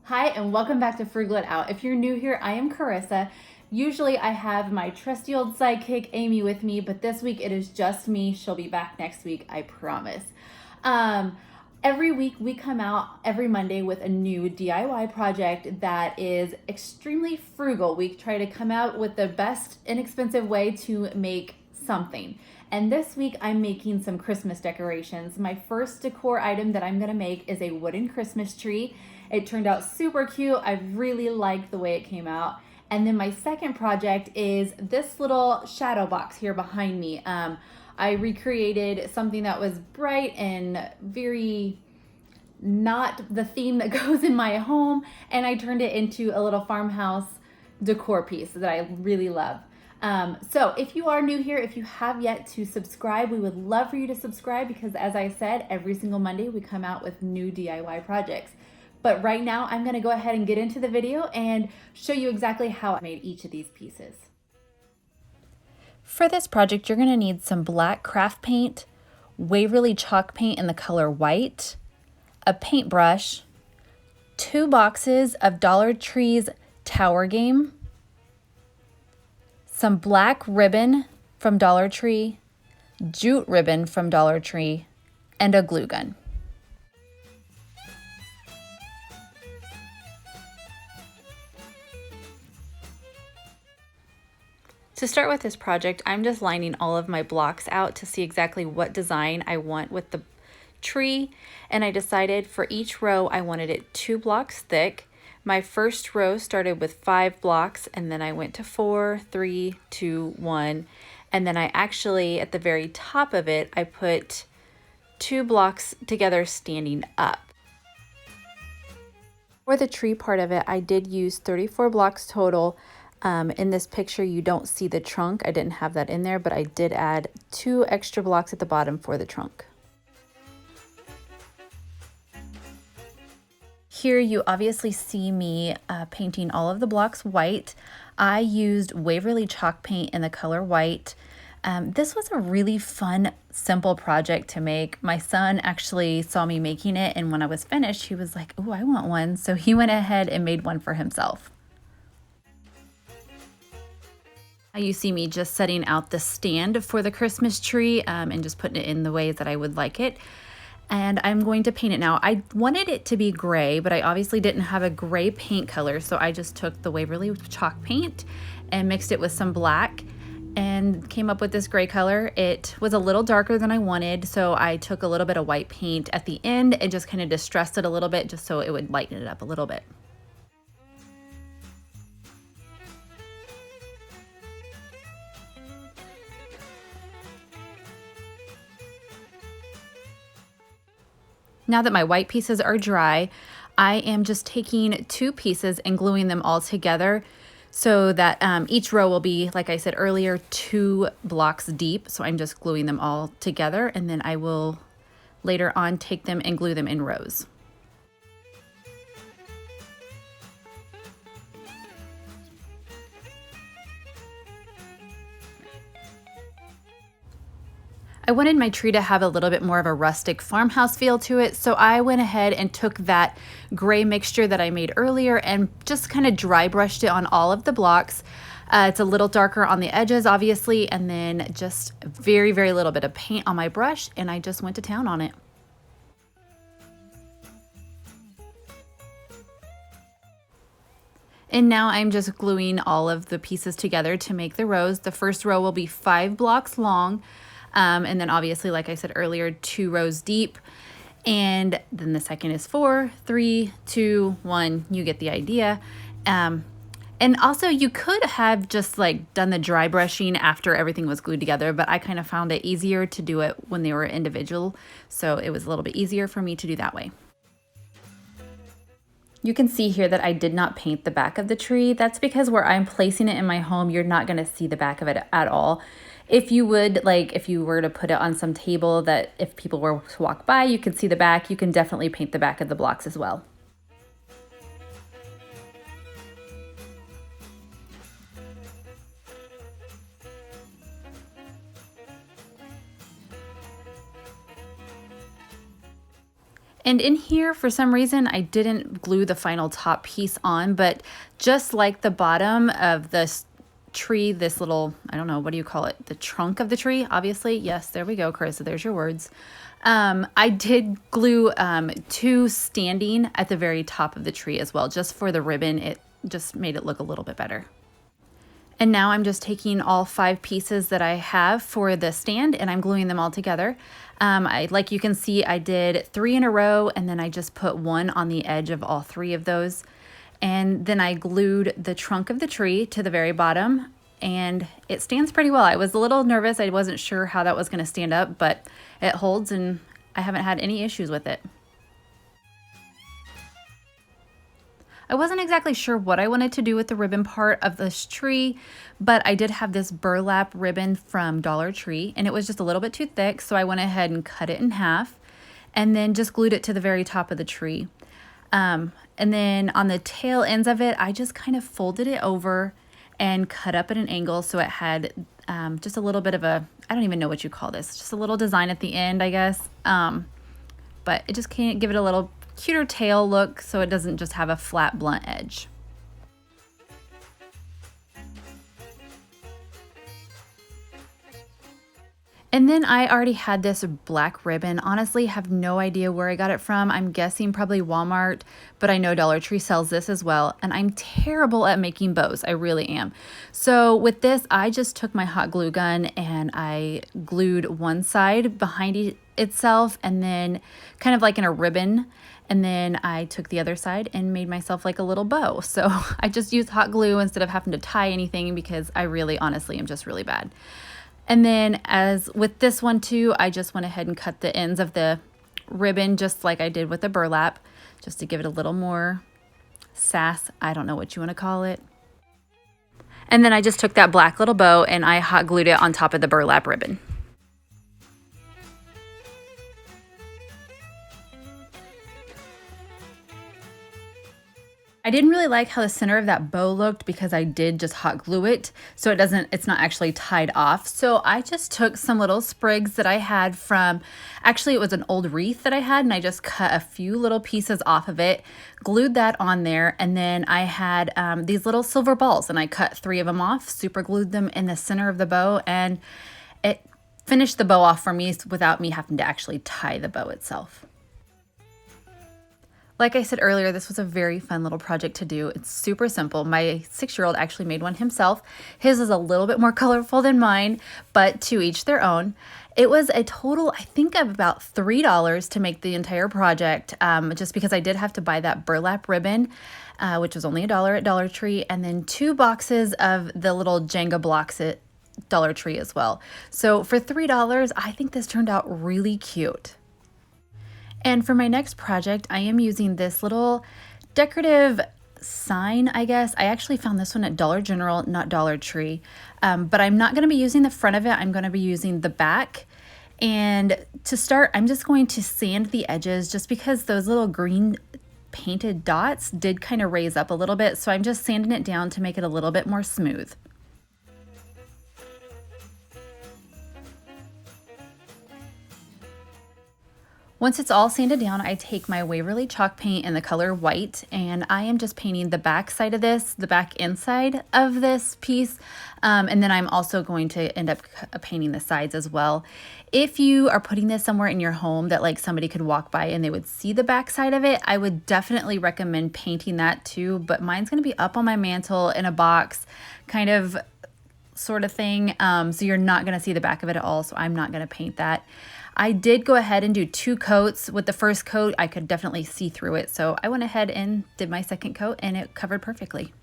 Hi, and welcome back to Frugal It Out. If you're new here, I am Carissa. Usually I have my trusty old sidekick, Amy, with me, but this week it is just me. She'll be back next week, I promise. Um, every week we come out every Monday with a new DIY project that is extremely frugal. We try to come out with the best inexpensive way to make something. And this week I'm making some Christmas decorations. My first decor item that I'm gonna make is a wooden Christmas tree. It turned out super cute. I really liked the way it came out. And then my second project is this little shadow box here behind me. I recreated something that was bright and very not the theme that goes in my home, and I turned it into a little farmhouse decor piece that I really love. So if you are new here, if you have yet to subscribe, we would love for you to subscribe because, as I said, every single Monday we come out with new DIY projects. But right now I'm gonna go ahead and get into the video and show you exactly how I made each of these pieces. For this project, you're gonna need some black craft paint, Waverly chalk paint in the color white, a paintbrush, 2 boxes of Dollar Tree's Tower Game, some black ribbon from Dollar Tree, jute ribbon from Dollar Tree, and a glue gun. To start with this project, I'm just lining all of my blocks out to see exactly what design I want with the tree, and I decided for each row I wanted it 2 blocks thick. My first row started with 5 blocks, and then I went to 4, 3, 2, 1, and then I actually, at the very top of it, I put 2 blocks together standing up. For the tree part of it, I did use 34 blocks total. In this picture, you don't see the trunk. I didn't have that in there, but I did add 2 extra blocks at the bottom for the trunk. Here you obviously see me painting all of the blocks white. I used Waverly chalk paint in the color white. This was a really fun, simple project to make. My son actually saw me making it, and when I was finished, he was like, "Oh, I want one." So he went ahead and made one for himself. You see me just setting out the stand for the Christmas tree and just putting it in the way that I would like it. And I'm going to paint it now. I wanted it to be gray, but I obviously didn't have a gray paint color, so I just took the Waverly chalk paint and mixed it with some black and came up with this gray color. It was a little darker than I wanted, so I took a little bit of white paint at the end and just kind of distressed it a little bit just so it would lighten it up a little bit. Now that my white pieces are dry, I am just taking 2 pieces and gluing them all together so that each row will be, like I said earlier, 2 blocks deep. So I'm just gluing them all together, and then I will later on take them and glue them in rows. I wanted my tree to have a little bit more of a rustic farmhouse feel to it, so I went ahead and took that gray mixture that I made earlier and just kind of dry brushed it on all of the blocks. It's a little darker on the edges, obviously, and then just very, very little bit of paint on my brush, and I just went to town on it. And now I'm just gluing all of the pieces together to make the rows. The first row will be 5 blocks long. And then obviously, like I said earlier, 2 rows deep. And then the second is 4, 3, 2, 1. You get the idea. And also you could have just like done the dry brushing after everything was glued together, but I kind of found it easier to do it when they were individual. So it was a little bit easier for me to do that way. You can see here that I did not paint the back of the tree. That's because where I'm placing it in my home, you're not gonna see the back of it at all. If you would, like if you were to put it on some table that if people were to walk by, you could see the back, you can definitely paint the back of the blocks as well. And in here, for some reason, I didn't glue the final top piece on, but just like the bottom of this tree, this little, I don't know, what do you call it? The trunk of the tree, obviously. Yes, there we go, Carissa, there's your words. I did glue 2 standing at the very top of the tree as well, just for the ribbon. It just made it look a little bit better. And now I'm just taking all 5 pieces that I have for the stand and I'm gluing them all together. Like you can see, I did 3 in a row and then I just put 1 on the edge of all 3 of those. And then I glued the trunk of the tree to the very bottom and it stands pretty well. I was a little nervous. I wasn't sure how that was going to stand up, but it holds and I haven't had any issues with it. I wasn't exactly sure what I wanted to do with the ribbon part of this tree, but I did have this burlap ribbon from Dollar Tree and it was just a little bit too thick, so I went ahead and cut it in half and then just glued it to the very top of the tree. And then on the tail ends of it, I just kind of folded it over and cut up at an angle so it had just a little bit of a, I don't even know what you call this, just a little design at the end, I guess. But it just can't give it a little cuter tail look so it doesn't just have a flat blunt edge. And then I already had this black ribbon. Honestly, have no idea where I got it from. I'm guessing probably Walmart, but I know Dollar Tree sells this as well. And I'm terrible at making bows. I really am. So with this, I just took my hot glue gun and I glued one side behind itself and then kind of like in a ribbon. And then I took the other side and made myself like a little bow. So I just used hot glue instead of having to tie anything because I really, honestly, am just really bad. And then as with this one too, I just went ahead and cut the ends of the ribbon just like I did with the burlap, just to give it a little more sass. I don't know what you want to call it. And then I just took that black little bow and I hot glued it on top of the burlap ribbon. I didn't really like how the center of that bow looked because I did just hot glue it, so it's not actually tied off. So I just took some little sprigs that I had from, actually it was an old wreath that I had, and I just cut a few little pieces off of it, glued that on there, and then I had these little silver balls, and I cut 3 of them off, super glued them in the center of the bow, and it finished the bow off for me without me having to actually tie the bow itself. Like I said earlier, this was a very fun little project to do. It's super simple. My 6-year-old actually made one himself. His is a little bit more colorful than mine, but to each their own. It was a total, I think, of about $3 to make the entire project, just because I did have to buy that burlap ribbon, which was only $1 at Dollar Tree, and then 2 boxes of the little Jenga blocks at Dollar Tree as well. So for $3, I think this turned out really cute. And for my next project, I am using this little decorative sign, I guess. I actually found this one at Dollar General, not Dollar Tree. But I'm not going to be using the front of it. I'm going to be using the back. And to start, I'm just going to sand the edges just because those little green painted dots did kind of raise up a little bit. So I'm just sanding it down to make it a little bit more smooth. Once it's all sanded down, I take my Waverly chalk paint in the color white, and I am just painting the back side of this, the back inside of this piece, and then I'm also going to end up painting the sides as well. If you are putting this somewhere in your home that like somebody could walk by and they would see the back side of it, I would definitely recommend painting that too, but mine's going to be up on my mantle in a box, kind of sort of thing, so you're not going to see the back of it at all, so I'm not going to paint that. I did go ahead and do 2 coats. With the first coat, I could definitely see through it, so I went ahead and did my second coat and it covered perfectly.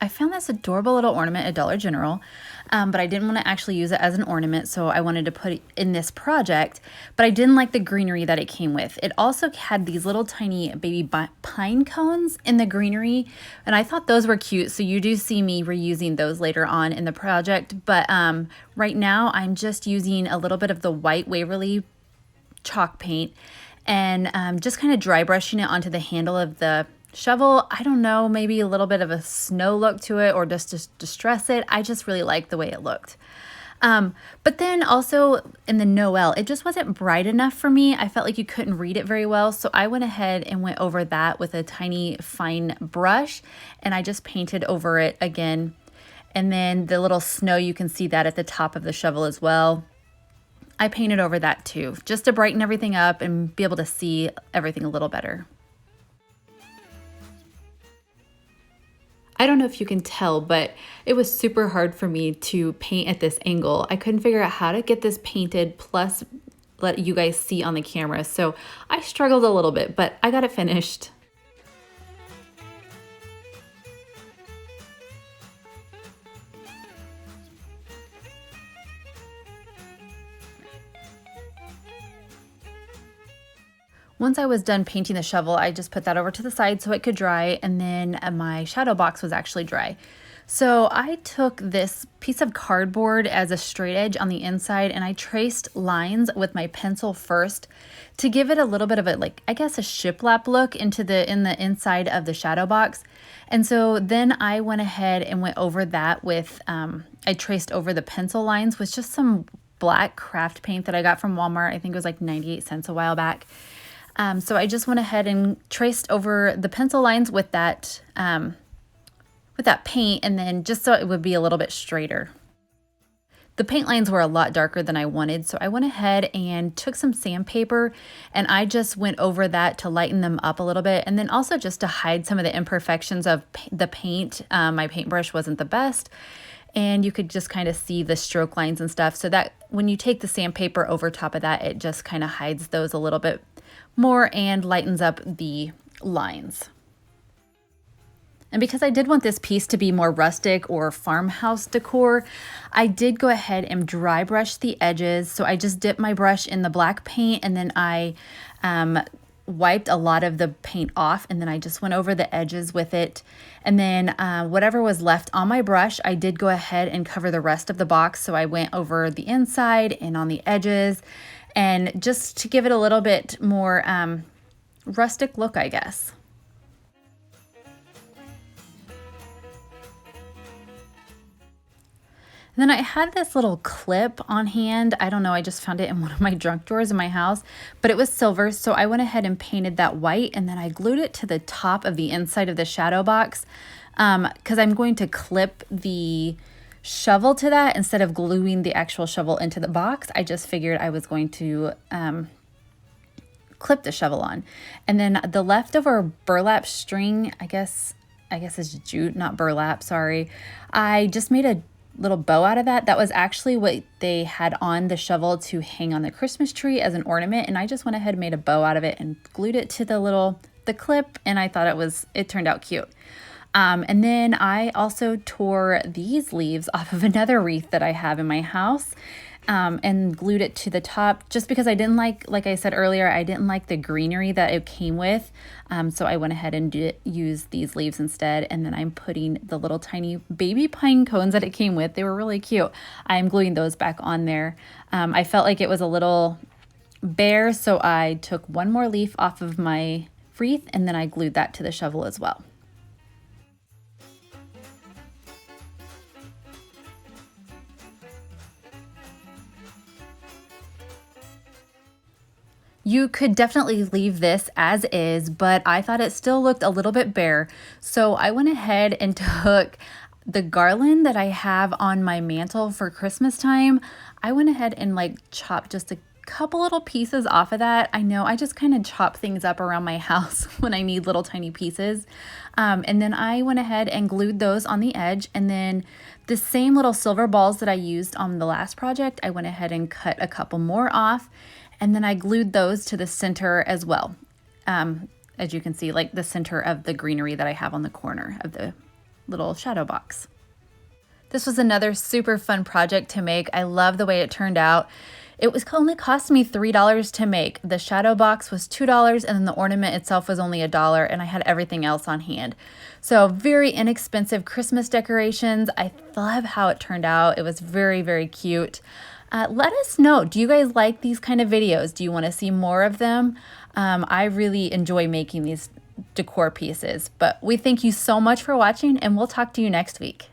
I found this adorable little ornament at Dollar General, but I didn't want to actually use it as an ornament, so I wanted to put it in this project, but I didn't like the greenery that it came with. It also had these little tiny baby pine cones in the greenery, and I thought those were cute, so you do see me reusing those later on in the project, but right now I'm just using a little bit of the white Waverly chalk paint and just kind of dry brushing it onto the handle of the shovel, I don't know, maybe a little bit of a snow look to it or just to distress it. I just really liked the way it looked. But then also in the Noel, it just wasn't bright enough for me. I felt like you couldn't read it very well. So I went ahead and went over that with a tiny fine brush, and I just painted over it again. And then the little snow, you can see that at the top of the shovel as well. I painted over that too, just to brighten everything up and be able to see everything a little better. I don't know if you can tell, but it was super hard for me to paint at this angle. I couldn't figure out how to get this painted plus let you guys see on the camera. So I struggled a little bit, but I got it finished. Once I was done painting the shovel, I just put that over to the side so it could dry, and then my shadow box was actually dry. So I took this piece of cardboard as a straight edge on the inside, and I traced lines with my pencil first to give it a little bit of a, like, I guess a shiplap look in the inside of the shadow box. And so then I went ahead and went over that with, I traced over the pencil lines with just some black craft paint that I got from Walmart. I think it was like 98 cents a while back. So I just went ahead and traced over the pencil lines with that paint, and then just so it would be a little bit straighter. The paint lines were a lot darker than I wanted, so I went ahead and took some sandpaper and I just went over that to lighten them up a little bit, and then also just to hide some of the imperfections of the paint. My paintbrush wasn't the best, and you could just kind of see the stroke lines and stuff, so that when you take the sandpaper over top of that, it just kind of hides those a little bit more and lightens up the lines. And because I did want this piece to be more rustic or farmhouse decor, I did go ahead and dry brush the edges. So I just dipped my brush in the black paint, and then I wiped a lot of the paint off, and then I just went over the edges with it. And then whatever was left on my brush, I did go ahead and cover the rest of the box. So I went over the inside and on the edges, and just to give it a little bit more rustic look, I guess. And then I had this little clip on hand. I don't know, I just found it in one of my junk drawers in my house, but it was silver. So I went ahead and painted that white, and then I glued it to the top of the inside of the shadow box because I'm going to clip the shovel to that instead of gluing the actual shovel into the box. I just figured I was going to clip the shovel on. And then the leftover burlap string, I guess it's jute, not burlap, sorry. I just made a little bow out of that. That was actually what they had on the shovel to hang on the Christmas tree as an ornament, and I just went ahead and made a bow out of it and glued it to the clip, and I thought it turned out cute. And then I also tore these leaves off of another wreath that I have in my house, and glued it to the top just because I didn't like I said earlier, I didn't like the greenery that it came with. So I went ahead and used these leaves instead. And then I'm putting the little tiny baby pine cones that it came with. They were really cute. I'm gluing those back on there. I felt like it was a little bare, so I took one more leaf off of my wreath, and then I glued that to the shovel as well. You could definitely leave this as is, but I thought it still looked a little bit bare. So I went ahead and took the garland that I have on my mantle for Christmas time. I went ahead and chopped just a couple little pieces off of that. I know I just kind of chop things up around my house when I need little tiny pieces. And then I went ahead and glued those on the edge. And then the same little silver balls that I used on the last project, I went ahead and cut a couple more off. And then I glued those to the center as well. As you can see, like the center of the greenery that I have on the corner of the little shadow box. This was another super fun project to make. I love the way it turned out. It was only cost me $3 to make. The shadow box was $2, and then the ornament itself was only $1, and I had everything else on hand. So very inexpensive Christmas decorations. I love how it turned out. It was very, very cute. Let us know, do you guys like these kind of videos? Do you want to see more of them? I really enjoy making decor pieces. But we thank you so much for watching, and we'll talk to you next week.